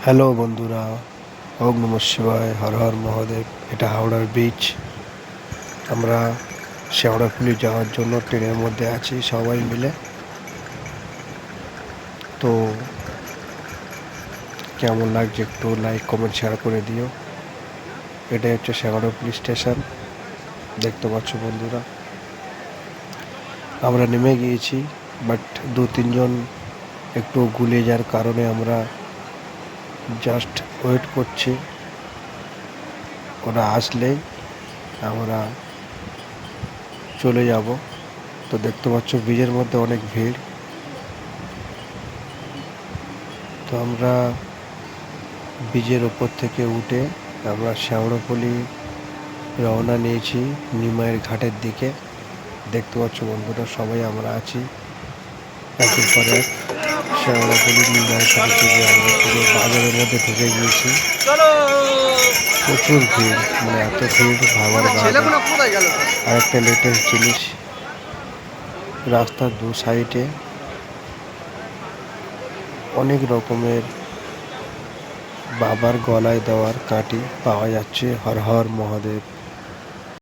Hello বন্ধুরা, ওম নমঃ শিবায়, হর হর মহাদেব। এটা হাওড়ার বিচ। আমরা শেওড়াফুলি যাওয়ার জন্য ট্রেনের মধ্যে আছি সবাই মিলে। তো কেমন লাগছে একটু লাইক কমেন্ট শেয়ার করে দিও। এটাই হচ্ছে শেওড়াফুলি স্টেশন, দেখতে পাচ্ছ বন্ধুরা। আমরা নেমে গিয়েছি, বাট দু তিনজন একটু গুলিয়ে যাওয়ার কারণে আমরা জাস্ট ওয়েট করছি। ওরা আসলেই আমরা চলে যাব। তো দেখতে পাচ্ছ ব্রিজের মধ্যে অনেক ভিড়। তো আমরা ব্রিজের ওপর থেকে উঠে আমরা শেওড়াফুলি রওনা নিয়েছি নিমাইয়ের ঘাটের দিকে। দেখতে পাচ্ছ বন্ধুরা, সবাই আমরা আছি একের পর এক। শেওড়াফুলি নিমাইয়ের ঘাটের দিকে আমরা পুরো বাজারের মধ্যে ঢুকে গিয়েছি। প্রচুর ভিড়, মানে এত ভিড় ভাবার বাইরে। আর একটা লেটেস্ট জিনিস, রাস্তার দু সাইডে অনেক রকমের বাবার গলায় দেওয়ার কাঠি পাওয়া যাচ্ছে। হর হর মহাদেব।